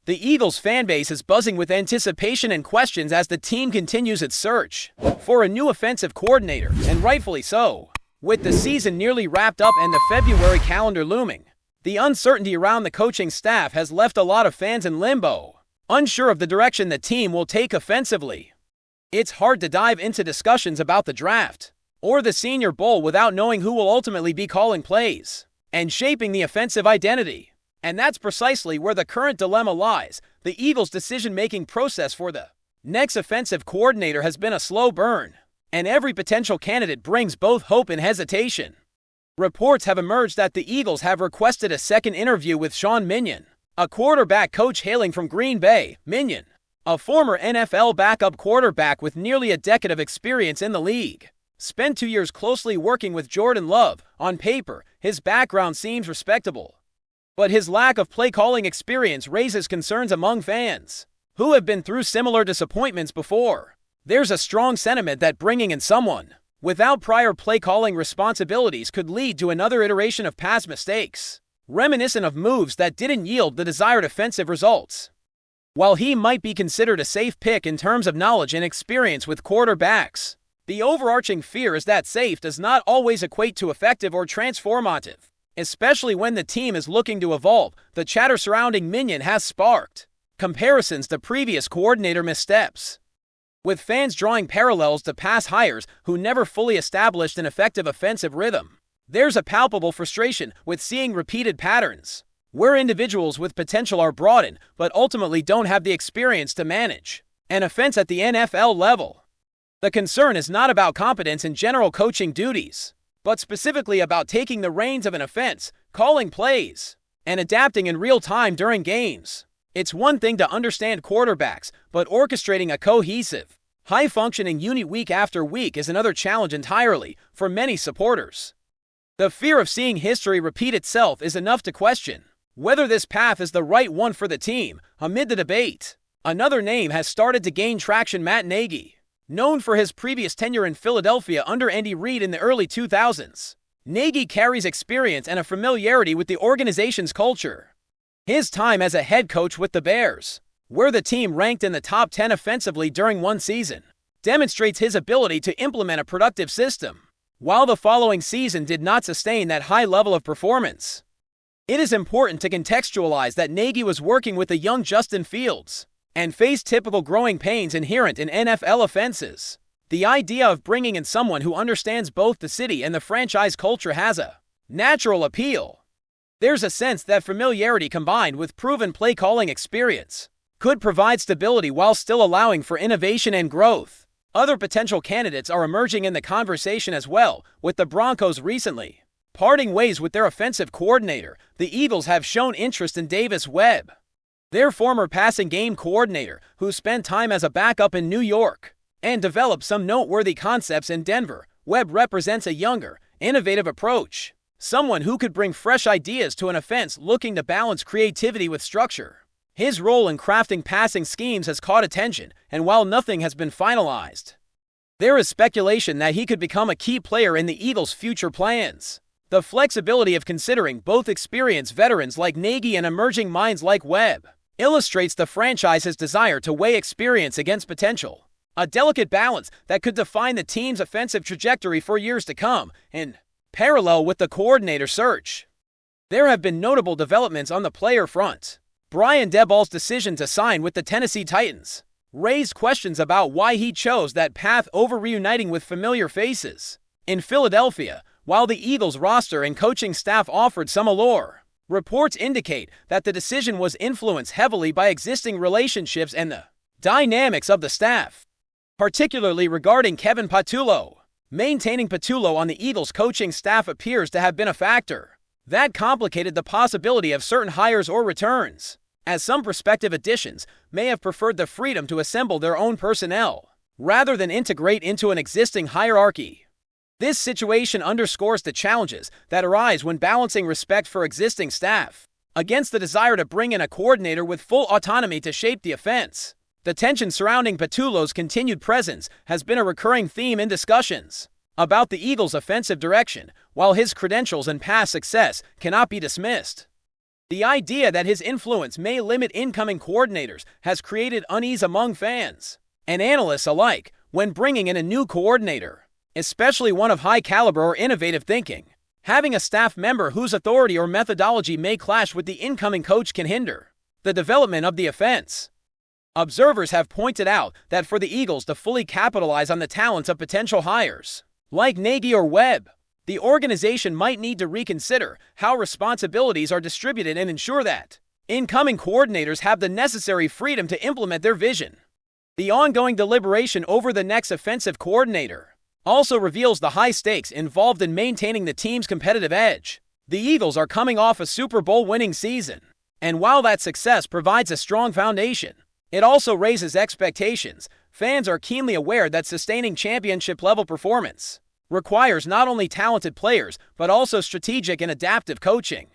The Eagles fanbase is buzzing with anticipation and questions as the team continues its search for a new offensive coordinator, and rightfully so. With the season nearly wrapped up and the February calendar looming, the uncertainty around the coaching staff has left a lot of fans in limbo, unsure of the direction the team will take offensively. It's hard to dive into discussions about the draft or the Senior Bowl without knowing who will ultimately be calling plays and shaping the offensive identity. And that's precisely where the current dilemma lies. The Eagles' decision-making process for the next offensive coordinator has been a slow burn, and every potential candidate brings both hope and hesitation. Reports have emerged that the Eagles have requested a second interview with Sean Mannion, a quarterback coach hailing from Green Bay. Mannion, a former NFL backup quarterback with nearly a decade of experience in the league, spent 2 years closely working with Jordan Love. On paper, his background seems respectable, but his lack of play-calling experience raises concerns among fans who have been through similar disappointments before. There's a strong sentiment that bringing in someone without prior play-calling responsibilities could lead to another iteration of past mistakes, reminiscent of moves that didn't yield the desired offensive results. While he might be considered a safe pick in terms of knowledge and experience with quarterbacks, the overarching fear is that safe does not always equate to effective or transformative. Especially when the team is looking to evolve. The chatter surrounding Mannion has sparked comparisons to previous coordinator missteps, with fans drawing parallels to past hires who never fully established an effective offensive rhythm. There's a palpable frustration with seeing repeated patterns where individuals with potential are brought in but ultimately don't have the experience to manage an offense at the NFL level. The concern is not about competence in general coaching duties, but specifically about taking the reins of an offense, calling plays, and adapting in real time during games. It's one thing to understand quarterbacks, but orchestrating a cohesive, high-functioning unit week after week is another challenge entirely for many supporters. The fear of seeing history repeat itself is enough to question whether this path is the right one for the team. Amid the debate, another name has started to gain traction: Matt Nagy. Known for his previous tenure in Philadelphia under Andy Reid in the early 2000s, Nagy carries experience and a familiarity with the organization's culture. His time as a head coach with the Bears, where the team ranked in the top 10 offensively during one season, demonstrates his ability to implement a productive system. While the following season did not sustain that high level of performance, it is important to contextualize that Nagy was working with a young Justin Fields and faced typical growing pains inherent in NFL offenses. The idea of bringing in someone who understands both the city and the franchise culture has a natural appeal. There's a sense that familiarity combined with proven play-calling experience could provide stability while still allowing for innovation and growth. Other potential candidates are emerging in the conversation as well, with the Broncos recently parting ways with their offensive coordinator. The Eagles have shown interest in Davis Webb, their former passing game coordinator, who spent time as a backup in New York and developed some noteworthy concepts in Denver. Webb represents a younger, innovative approach, someone who could bring fresh ideas to an offense looking to balance creativity with structure. His role in crafting passing schemes has caught attention, and while nothing has been finalized, there is speculation that he could become a key player in the Eagles' future plans. The flexibility of considering both experienced veterans like Nagy and emerging minds like Webb illustrates the franchise's desire to weigh experience against potential, a delicate balance that could define the team's offensive trajectory for years to come. In parallel with the coordinator search, there have been notable developments on the player front. Brian Daboll's decision to sign with the Tennessee Titans raised questions about why he chose that path over reuniting with familiar faces in Philadelphia. While the Eagles roster and coaching staff offered some allure, reports indicate that the decision was influenced heavily by existing relationships and the dynamics of the staff, particularly regarding Kevin Patullo. Maintaining Patullo on the Eagles coaching staff appears to have been a factor that complicated the possibility of certain hires or returns, as some prospective additions may have preferred the freedom to assemble their own personnel rather than integrate into an existing hierarchy. This situation underscores the challenges that arise when balancing respect for existing staff against the desire to bring in a coordinator with full autonomy to shape the offense. The tension surrounding Patullo's continued presence has been a recurring theme in discussions about the Eagles' offensive direction, while his credentials and past success cannot be dismissed. The idea that his influence may limit incoming coordinators has created unease among fans and analysts alike when bringing in a new coordinator, especially one of high caliber or innovative thinking. Having a staff member whose authority or methodology may clash with the incoming coach can hinder the development of the offense. Observers have pointed out that for the Eagles to fully capitalize on the talents of potential hires, like Nagy or Webb, the organization might need to reconsider how responsibilities are distributed and ensure that incoming coordinators have the necessary freedom to implement their vision. The ongoing deliberation over the next offensive coordinator also reveals the high stakes involved in maintaining the team's competitive edge. The Eagles are coming off a Super Bowl winning season, and while that success provides a strong foundation, it also raises expectations. Fans are keenly aware that sustaining championship-level performance requires not only talented players, but also strategic and adaptive coaching.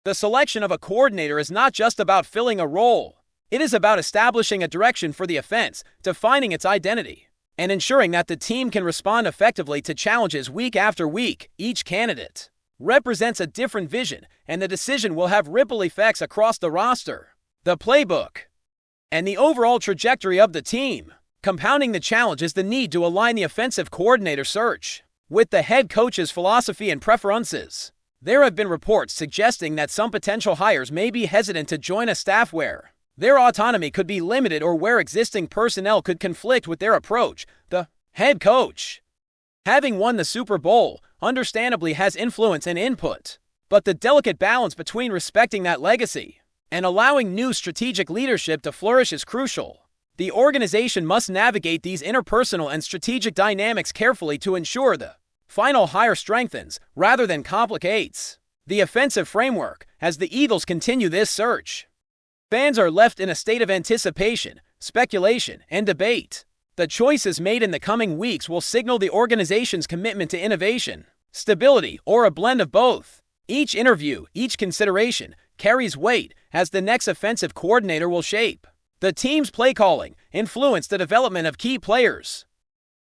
The selection of a coordinator is not just about filling a role. It is about establishing a direction for the offense, defining its identity, and ensuring that the team can respond effectively to challenges week after week. Each candidate represents a different vision, and the decision will have ripple effects across the roster, the playbook, and the overall trajectory of the team. Compounding the challenge is the need to align the offensive coordinator search with the head coach's philosophy and preferences. There have been reports suggesting that some potential hires may be hesitant to join a staff where their autonomy could be limited or where existing personnel could conflict with their approach. The head coach, having won the Super Bowl, understandably has influence and input, but the delicate balance between respecting that legacy and allowing new strategic leadership to flourish is crucial. The organization must navigate these interpersonal and strategic dynamics carefully to ensure the final hire strengthens rather than complicates the offensive framework. As the Eagles continue this search, fans are left in a state of anticipation, speculation, and debate. The choices made in the coming weeks will signal the organization's commitment to innovation, stability, or a blend of both. Each interview, each consideration, carries weight, as the next offensive coordinator will shape the team's play calling, influence the development of key players,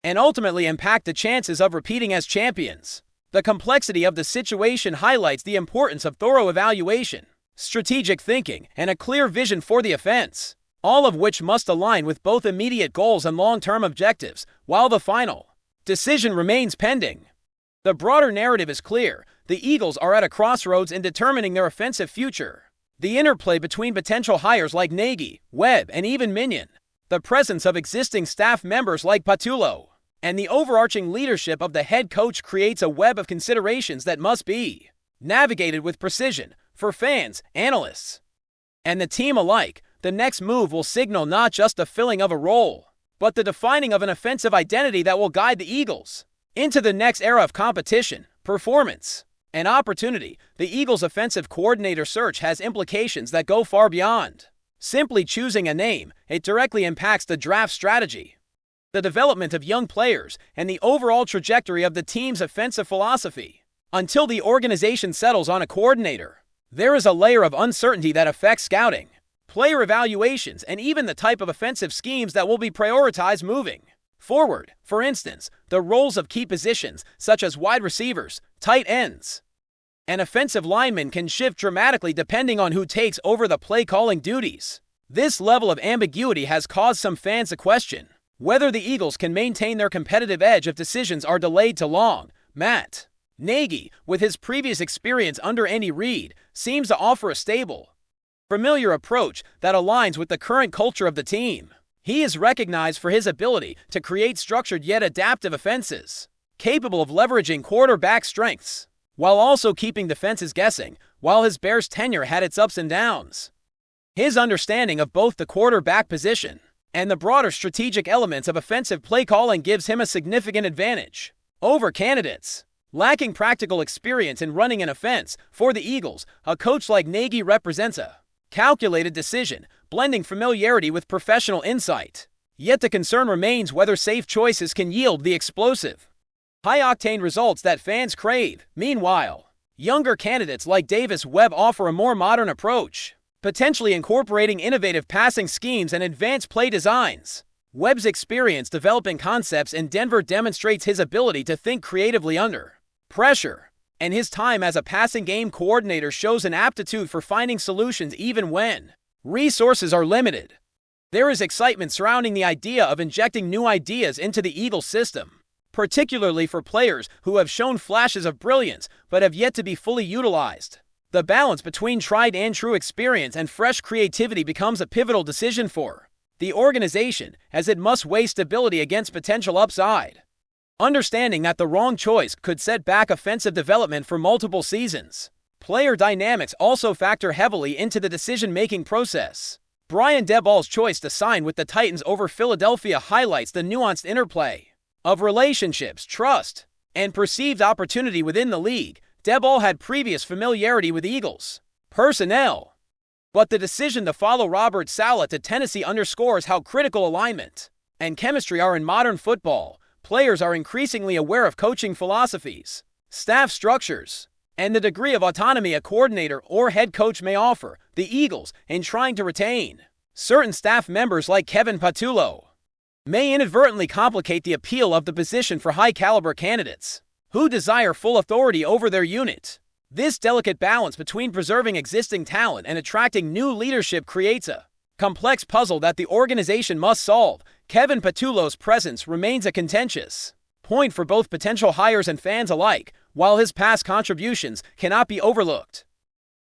and ultimately impact the chances of repeating as champions. The complexity of the situation highlights the importance of thorough evaluation, strategic thinking, and a clear vision for the offense, all of which must align with both immediate goals and long-term objectives, while the final decision remains pending. The broader narrative is clear. The Eagles are at a crossroads in determining their offensive future. The interplay between potential hires like Nagy, Webb, and even Minion, the presence of existing staff members like Patullo, and the overarching leadership of the head coach creates a web of considerations that must be navigated with precision. For fans, analysts, and the team alike, the next move will signal not just the filling of a role, but the defining of an offensive identity that will guide the Eagles into the next era of competition, performance, and opportunity. The Eagles' offensive coordinator search has implications that go far beyond simply choosing a name. It directly impacts the draft strategy, the development of young players, and the overall trajectory of the team's offensive philosophy. Until the organization settles on a coordinator, there is a layer of uncertainty that affects scouting, player evaluations, and even the type of offensive schemes that will be prioritized moving forward. For instance, the roles of key positions, such as wide receivers, tight ends, and offensive linemen can shift dramatically depending on who takes over the play-calling duties. This level of ambiguity has caused some fans to question whether the Eagles can maintain their competitive edge if decisions are delayed too long. Matt Nagy, with his previous experience under Andy Reid, seems to offer a stable, familiar approach that aligns with the current culture of the team. He is recognized for his ability to create structured yet adaptive offenses, capable of leveraging quarterback strengths, while also keeping defenses guessing. While his Bears tenure had its ups and downs, his understanding of both the quarterback position and the broader strategic elements of offensive play calling gives him a significant advantage over candidates lacking practical experience in running an offense. For the Eagles, a coach like Nagy represents a calculated decision, blending familiarity with professional insight. Yet the concern remains whether safe choices can yield the explosive, high-octane results that fans crave. Meanwhile, younger candidates like Davis Webb offer a more modern approach, potentially incorporating innovative passing schemes and advanced play designs. Webb's experience developing concepts in Denver demonstrates his ability to think creatively under pressure, and his time as a passing game coordinator shows an aptitude for finding solutions even when resources are limited. There is excitement surrounding the idea of injecting new ideas into the Eagles system, particularly for players who have shown flashes of brilliance but have yet to be fully utilized. The balance between tried and true experience and fresh creativity becomes a pivotal decision for the organization, as it must weigh stability against potential upside, understanding that the wrong choice could set back offensive development for multiple seasons. Player dynamics also factor heavily into the decision-making process. Brian Daboll's choice to sign with the Titans over Philadelphia highlights the nuanced interplay of relationships, trust, and perceived opportunity within the league. Daboll had previous familiarity with Eagles personnel, but the decision to follow Robert Saleh to Tennessee underscores how critical alignment and chemistry are in modern football. Players are increasingly aware of coaching philosophies, staff structures, and the degree of autonomy a coordinator or head coach may offer. The Eagles, in trying to retain certain staff members like Kevin Patullo, may inadvertently complicate the appeal of the position for high-caliber candidates who desire full authority over their unit. This delicate balance between preserving existing talent and attracting new leadership creates a complex puzzle that the organization must solve. Kevin Patullo's presence remains a contentious point for both potential hires and fans alike, while his past contributions cannot be overlooked.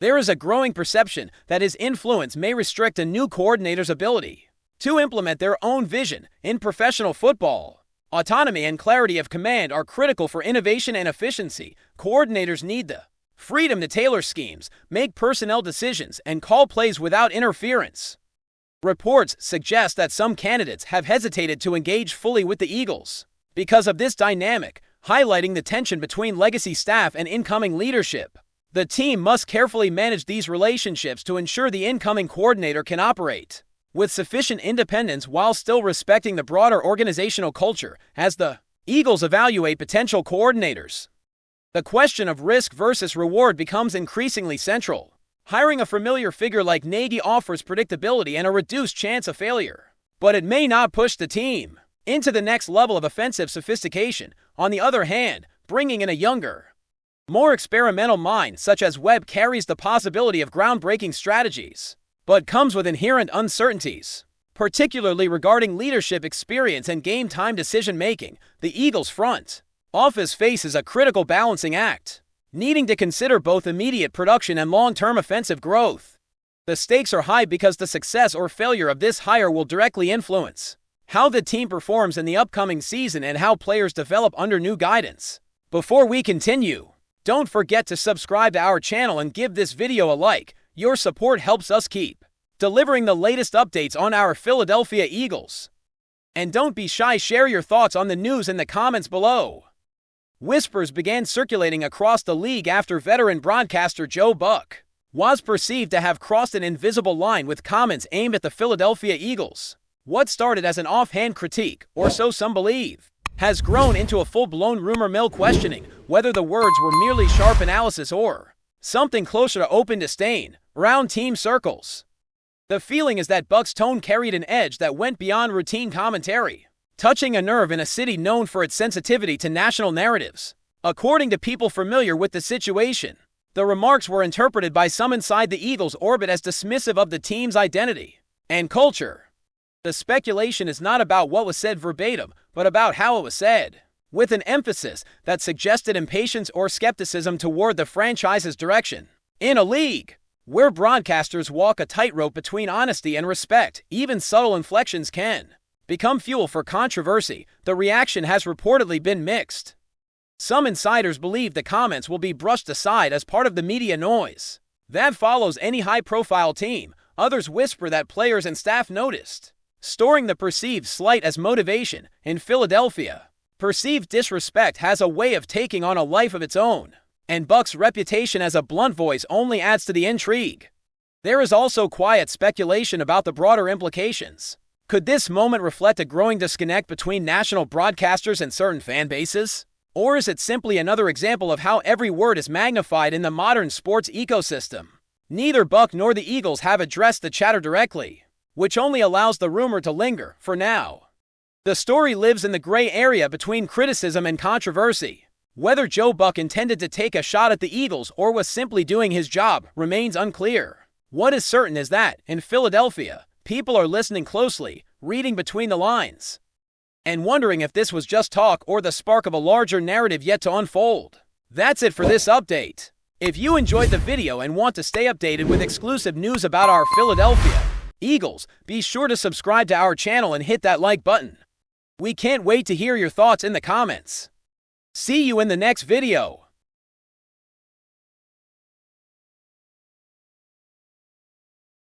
There is a growing perception that his influence may restrict a new coordinator's ability to implement their own vision in professional football. Autonomy and clarity of command are critical for innovation and efficiency. Coordinators need the freedom to tailor schemes, make personnel decisions, and call plays without interference. Reports suggest that some candidates have hesitated to engage fully with the Eagles because of this dynamic, highlighting the tension between legacy staff and incoming leadership. The team must carefully manage these relationships to ensure the incoming coordinator can operate with sufficient independence while still respecting the broader organizational culture. As the Eagles evaluate potential coordinators, the question of risk versus reward becomes increasingly central. Hiring a familiar figure like Nagy offers predictability and a reduced chance of failure, but it may not push the team into the next level of offensive sophistication. On the other hand, bringing in a younger, more experimental mind such as Webb carries the possibility of groundbreaking strategies, but comes with inherent uncertainties, particularly regarding leadership experience and game-time decision-making. The Eagles' front office faces a critical balancing act, needing to consider both immediate production and long-term offensive growth. The stakes are high because the success or failure of this hire will directly influence how the team performs in the upcoming season and how players develop under new guidance. Before we continue, don't forget to subscribe to our channel and give this video a like. Your support helps us keep delivering the latest updates on our Philadelphia Eagles. And don't be shy, share your thoughts on the news in the comments below. Whispers began circulating across the league after veteran broadcaster Joe Buck was perceived to have crossed an invisible line with comments aimed at the Philadelphia Eagles. What started as an offhand critique, or so some believe, has grown into a full-blown rumor mill questioning whether the words were merely sharp analysis or something closer to open disdain around team circles. The feeling is that Buck's tone carried an edge that went beyond routine commentary, touching a nerve in a city known for its sensitivity to national narratives. According to people familiar with the situation, the remarks were interpreted by some inside the Eagles' orbit as dismissive of the team's identity and culture. The speculation is not about what was said verbatim, but about how it was said, with an emphasis that suggested impatience or skepticism toward the franchise's direction. In a league where broadcasters walk a tightrope between honesty and respect, even subtle inflections can become fuel for controversy. The reaction has reportedly been mixed. Some insiders believe the comments will be brushed aside as part of the media noise that follows any high-profile team. Others whisper that players and staff noticed, storing the perceived slight as motivation. In Philadelphia, perceived disrespect has a way of taking on a life of its own, and Buck's reputation as a blunt voice only adds to the intrigue. There is also quiet speculation about the broader implications. Could this moment reflect a growing disconnect between national broadcasters and certain fan bases? Or is it simply another example of how every word is magnified in the modern sports ecosystem? Neither Buck nor the Eagles have addressed the chatter directly, which only allows the rumor to linger for now. The story lives in the gray area between criticism and controversy. Whether Joe Buck intended to take a shot at the Eagles or was simply doing his job remains unclear. What is certain is that, in Philadelphia, people are listening closely, reading between the lines, and wondering if this was just talk or the spark of a larger narrative yet to unfold. That's it for this update. If you enjoyed the video and want to stay updated with exclusive news about our Philadelphia Eagles, be sure to subscribe to our channel and hit that like button. We can't wait to hear your thoughts in the comments. See you in the next video.